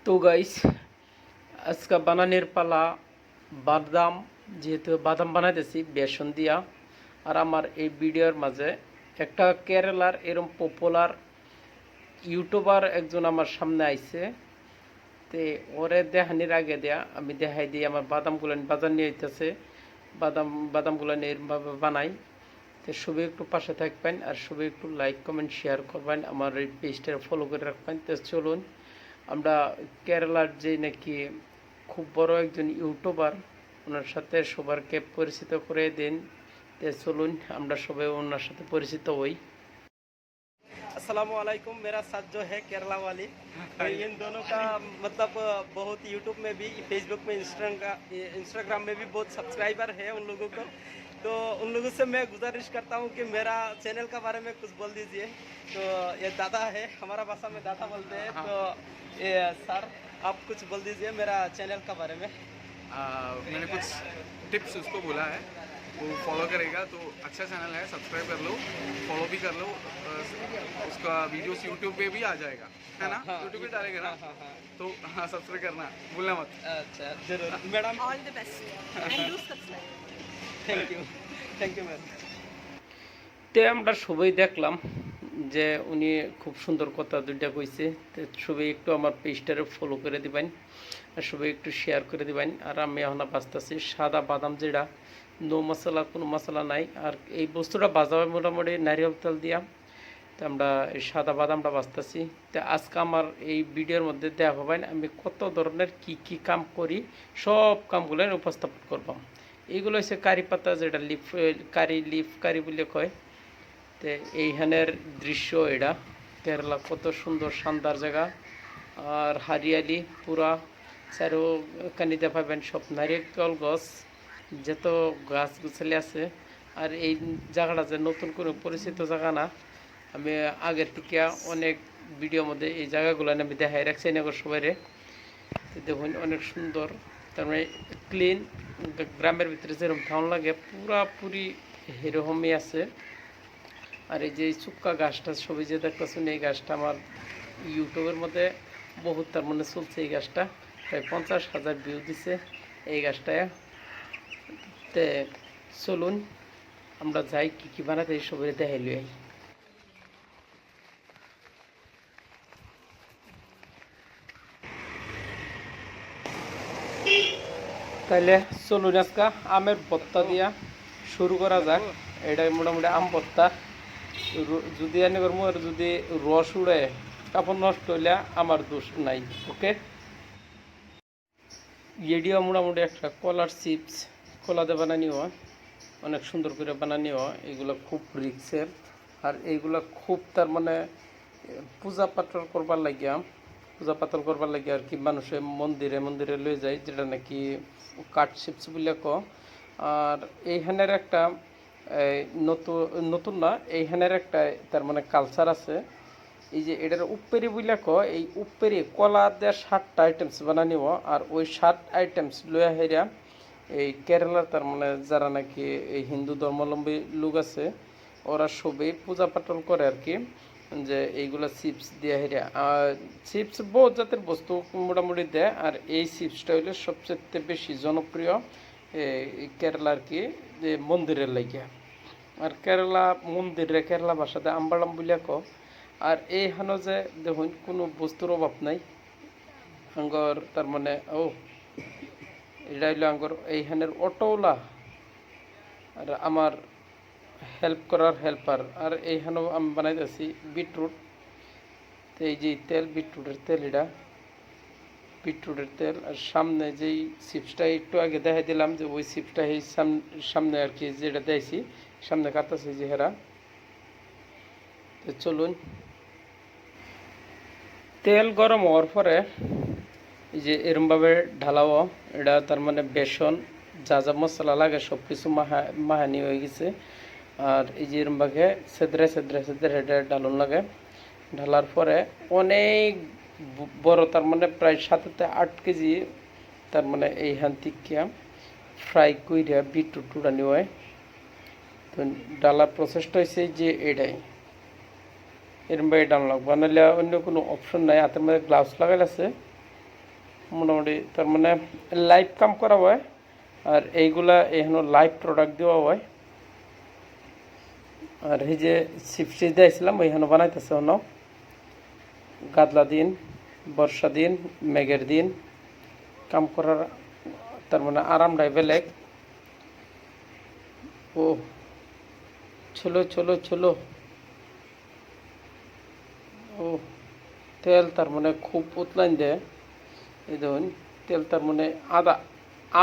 তো গাইস, আজকে বানানোর পালা বাদাম। যেহেতু বাদাম বানাইতেছি বেসন দিয়া। আর আমার এই ভিডিওর মাঝে একটা কেরালার এরম পপুলার ইউটিউবার একজন আমার সামনে আইছে। তে ওরে দেখানির আগে দেয়া আমি দেখাই দিই আমার বাদামগুলো বাজার নিয়ে হইতেছে। বাদামগুলো নিয়ে এরমভাবে বানাই। তো সবাই একটু পাশে থাকবেন আর সবাই একটু লাইক কমেন্ট শেয়ার করবেন, আমার এই পেজটা ফলো করে রাখবেন। তো চলুন আমরা কেরালার যে নাকি খুব বড় একজন ইউটিউবার, ওনার সাথে সবারকে পরিচিত করে দিন। তো চলুন আমরা সবাই ওনার साथ परिचित হই। अस्सलामुअलैकुम। मेरा साथ जो है केरला वाली, तो इन दोनों का मतलब बहुत यूट्यूब में भी, फेसबुक में, इंस्टाग्राम में भी बहुत सब्सक्राइबर है उन लोगों को। तो उन लोगों से मैं गुजारिश करता हूँ कि मेरा चैनल के बारे में कुछ बोल दीजिए। तो ये दादा है, हमारा भाषा में दादा बोलते हैं। तो ये सर, आप कुछ बोल दीजिए मेरा चैनल के बारे में। मैंने कुछ टिप्स उसको बोला है, वो फॉलो करेगा तो अच्छा चैनल है, सब्सक्राइब कर लो, फॉलो भी कर लो। उसका वीडियोस यूट्यूब पे भी आ जाएगा, है ना? यूट्यूब पे डालेगा ना, तो हाँ सब्सक्राइब करना भूलना मत। अच्छा जरूर madam, All the best and do subscribe. Thank you ma'am. তে আমরা সবাই দেখলাম যে উনি খুব সুন্দর কথা দুইটা কইছে। তো সবাই একটু আমার পেজটারে ফলো করে দিবেন আর সবাই একটু শেয়ার করে দিবেন। আর আমি এখন বাঁচতেছি সাদা বাদাম, যেটা নো মশলা, কোনো মশলা নাই। আর এই বস্তুটা বাজা হয় মোটামুটি নারিকেল তেল দিয়া। তো আমরা এই সাদা বাদামটা বাঁচতেছি। তো আজকে আমার এই ভিডিওর মধ্যে দেওয়া হবেন আমি কত ধরনের কি কাম করি, সব কামগুলো উপস্থাপন করবাম। এইগুলো হচ্ছে কারি পাতা, যেটা লিফ কারি বলে কয়। তো এইখানের দৃশ্য এটা কেরালা, কত সুন্দর শানদার জায়গা। আর হারিয়ালি পুরা চারো কানিতে পাবেন সব নারিকেল গাছ, যত গাছ গুছালি আছে। আর এই জায়গাটা যে নতুন কোনো পরিচিত জায়গা না, আমি আগের থেকে অনেক ভিডিওর মধ্যে এই জায়গাগুলো আমি দেখাই রাখছি এনে সবাইরে। তো দেখুন অনেক সুন্দর, তার মানে ক্লিন, গ্রামের ভিতরে যেরকম থাউন লাগে পুরাপুরি এরকমই আছে। আর এই যে চুক্কা গাছটা ছবি যে দেখতেছেন, এই গাছটা আমার ইউটিউবের মধ্যে বহুত তার মানে চলছে। এই গাছটা প্রায় 50,000 ভিউ দিছে এই গাছটায়। তে চলুন আমরা যাই কি বানাতে, এই সবাই দেখাই লই। তাইলে চলুন আজকে আমের ভর্তা দিয়া শুরু করা যাক। এটা মোটামুটি আম ভর্তা। যদি এনে করবো আর যদি রস উড়ে কাপড় নষ্ট হইলে আমার দোষ নাই। ওকে, এডিও মোটামুটি একটা কলার চিপস, কলাতে বানানি হয়, অনেক সুন্দর করে বানানি হয়। এগুলো খুব রিক্সের। আর এইগুলো খুব তার মানে পূজা পাতল করবার লাগিয়া আর কি মানুষে মন্দিরে মন্দিরে লয়ে যায়, যেটা নাকি কাঠ চিপস বলে ক। আর এইখানের একটা নতুন নতুন না, এইখানের একটা তার মানে কালচার আছে। এই যে এটার উপেরি বলে ক, এই উপেরি কলা দিয়ে 7টা আইটেমস বানানি হয়। আর ওই 7 আইটেমস লইয়া হেরা এই কেরালার তার মানে যারা নাকি এই হিন্দু ধর্মাবলম্বী লোক আছে, ওরা সবই পূজা পাটল করে আর কি, যে এইগুলা চিপস দিয়ে হেরা। আর চিপস বহুত জাতের বস্তু মোটামুটি দেয়। আর এই চিপসটা হইলে সবচেয়ে বেশি জনপ্রিয় কেরালার কি যে মন্দিরের লাগিয়া। আর কেরালা মন্দিরে কেরালা ভাষাতে আম্বালাম বলিয়া ক। আর এইখানে যে দেখুন কোনো বস্তুর অভাব নাই আঙ্গর, তার মানে এটা হইলো আঙ্গর এইখানের অটোওলা আর আমার হেল্প করার হেল্পার। আর এইখানেও আমি বানাইতেছি বিটরুট। তো এই যে তেল, বিটরুটের তেল, এটা বিটরুটের তেল। আর সামনে যেই চিপসটা একটু আগে দেখাই দিলাম, যে ওই চিপসটা এই সামনে আর কি যেটা দিয়েছি, সামনে কাটাছে যে হেরা। তো চলুন, তেল গরম হওয়ার পরে এই যে এরমভাবে ঢালাও, এটা তার মানে বেসন যা যা মশলা লাগে সব কিছু মাহানি হয়ে গেছে। আর এই যে এরমভাবে সেদ্রে এটা ঢালুন লাগে। ঢালার পরে অনেক বড়, তার মানে প্রায় 7 থেকে 8 কেজি তার মানে এইখান থেকে ফ্রাই কইরা বিটরুট উড়ানি হয়। তো ডালার প্রসেসটা হয়েছে যে এটাই, এরমভাবে ডাল লাগবে, নাহলে অন্য কোনো অপশন নাই। হাতের মধ্যে গ্লাভস লাগাই আছে, মোটামুটি তার মানে লাইভ কাম করা হয় আর এইগুলা এখানে লাইভ প্রোডাক্ট দেওয়া হয় আর এই যে চিপস দিয়েছিলাম ওইখানে বানাইতেছে অন্য গাদলা দিন বর্ষা দিন মেঘের দিন কাম করার তার মানে আরামটাই বেলেগ ও চলো চলো চলো ও তেল তার মানে খুব উতলাইন দেয় এই দেখুন তেল তার মানে আদা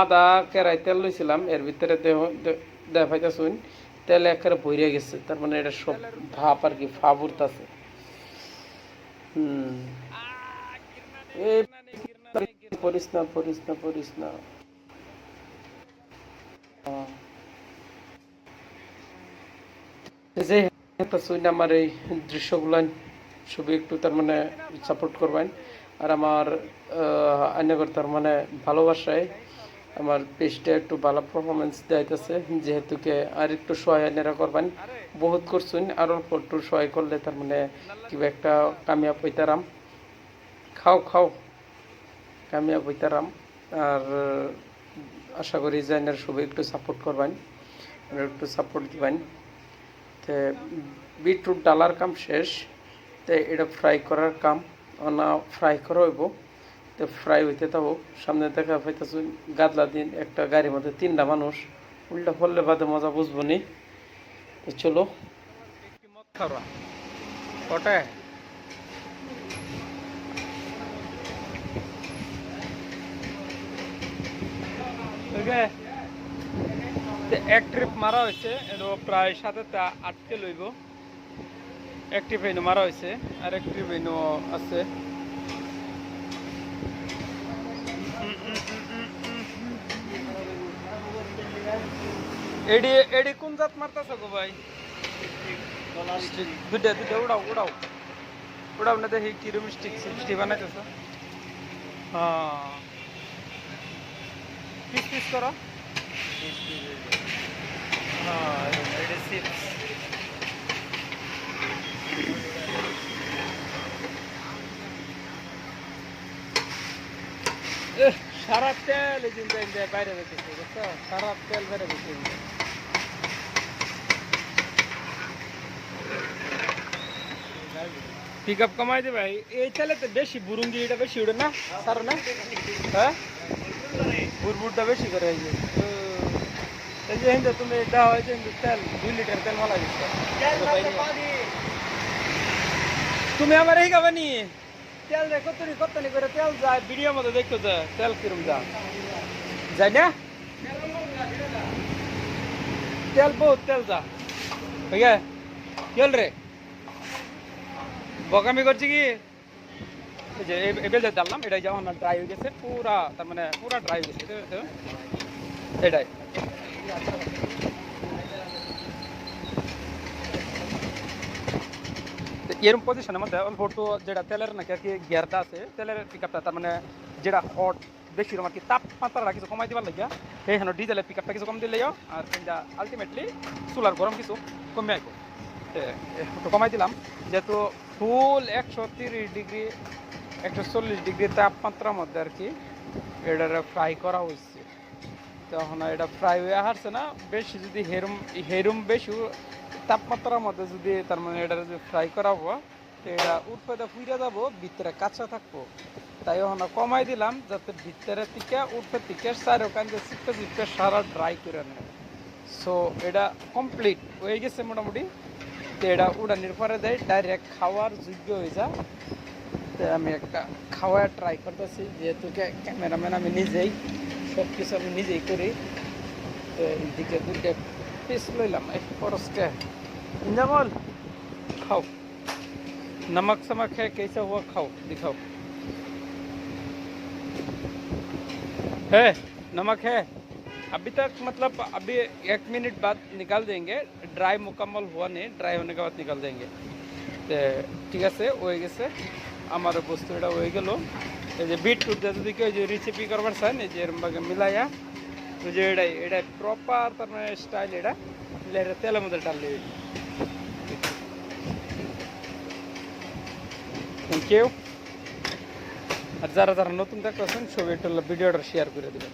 আদা কেরাই তেল লইছিলাম এর ভিতরে দেখাইতে শুন তেল একেবারে ভরে গেছে তার মানে এটা সব ভাপ আর কি ফাবুরতাছে এই পরিস না পরিস না পরিস না যে একটা শুন আমার এই দৃশ্যগুলো ছবি একটু তার মানে সাপোর্ট করবেন আর আমার আইনগর তার মানে ভালোবাসায় আমার পেজটা একটু ভালো পারফরমেন্স দিতেছে যেহেতু কে আর একটু সহায় আইনেরা করবেন বহুত করছুন আর অল্প একটু সহায় করলে তার মানে কিবা একটা কামিয়াব হইতারাম খাও খাও কামিয়াব হইতারাম আর আশা করি যে আইনের সবাই একটু সাপোর্ট করবেন একটু সাপোর্ট দিবেন তো বিটরুট ডালার কাম শেষ তো এটা ফ্রাই করার কাম না ফ্রাই করা হইব তো ফ্রাই হইতে থাকো সামনে দেখা পাইতেছ গাদলা দিন একটা গাড়ির মধ্যে 3টা মানুষ উল্টা পড়লে বাদে মজা বুঝবো নি তো চলো মদ খাওয়া কটা এক ট্রিপ মারা হয়েছে প্রায় 7-8 কিলো লইব এক ট্রিপ এনে মারা হয়েছে আর এক ট্রিপ এনে আছে এডি এডি কোন জাত মারতাছ গো ভাই দুটা দুটা উড়াও উড়াও উড়াও না দেখি কিরম স্টিক বানাইতেছ হ্যাঁ পিস পিস করো হ্যাঁ এডি চিপস সারা তেল এই যে বাইরে বেঁচেছে বুঝছো সারা তেল বাইরে বেঁচেছে পিক আপ কমাই দে ভাই এই তেলে তো বেশি বুরুঙ্গি এটা বেশি উঠে না সারা না হ্যাঁ বুরবুরটা বেশি করে এই যে হিন্দু তুমি দেওয়া হয়েছে তেল 2 লিটার তেল মালা দিচ্ছ তুমি আমার এই খাবে নি তেল দেখো তুমি কত নি করে তেল যায় ভিডিওর মধ্যে দেখো যে তেল কিরম যায় না তেল বহুত তেল যা ভাইয়া চল রে বকামি করছি কি এই যে এবেল যে ডাললাম এটাই যখন ড্রাই হয়ে গেছে পুরা তার মানে পুরা ড্রাই হয়ে গেছে এটাই এরকম পজিশনের মধ্যে অল্প একটু যেটা তেলের নাকি আর কি গিয়ারটা আছে তেলের পিক আপটা তার মানে যেটা হট বেশি আর কি তাপমাত্রাটা কিছু কমাই দিবার লাগিয়া সেইখানে ডিজেলের পিক আপটা কিছু কম দিলেও আর এটা আলটিমেটলি চুলার গরম কিছু কমে আইব একটু কমাই দিলাম যেহেতু ফুল 130 ডিগ্রি 140 ডিগ্রি তাপমাত্রার মধ্যে আর কি এটা ফ্রাই করা হয়েছে তখন এটা ফ্রাই হয়ে হারছে না বেশি যদি হেরুম বেশি তাপমাত্রার মধ্যে যদি তার মানে এটা যদি ফ্রাই করা হবো তো এটা উঠফেতে ফুইরা যাবো ভিতরে কাঁচা থাকবো তাই ওখানে কমাই দিলাম যাতে ভিতরে থেকে উঠফে থেকে চারোখান যে চিপে চিপে সারা ড্রাই করে নেয় সো এটা কমপ্লিট হয়ে গেছে মোটামুটি তো এটা উড়ানির পরে দেয় ডাইরেক্ট খাওয়ার যোগ্য হয়ে যায় তো আমি একটা খাওয়া ট্রাই করতেছি যেহেতু ক্যামেরাম্যান আমি নিজেই সব কিছু আমি নিজেই করি তো এইদিকে 2টা পিস লইলাম এক পরসকে इंजामल खाओ नमक समक है कैसा हुआ खाओ दिखाओ है नमक है अभी तक मतलब अभी 1 मिनट बाद निकाल देंगे ड्राई मुकम्मल हुआ नहीं ड्राई होने के बाद निकाल देंगे तो ठीक है হয়ে গেছে আমার বস্তু এটা হয়ে গেল এই যে বিটরুট যদি কেউ যে রেসিপি করবার চান এই যে এরকম ভাবে মিলাইয়া ওই যে এটা প্রপার তার মানে স্টাইল এটা তেলের মধ্যে ডাললে Thank you. আর যারা যারা নতুন দেখতেছেন সবাই একটু ভিডিওটা শেয়ার করে দেবেন।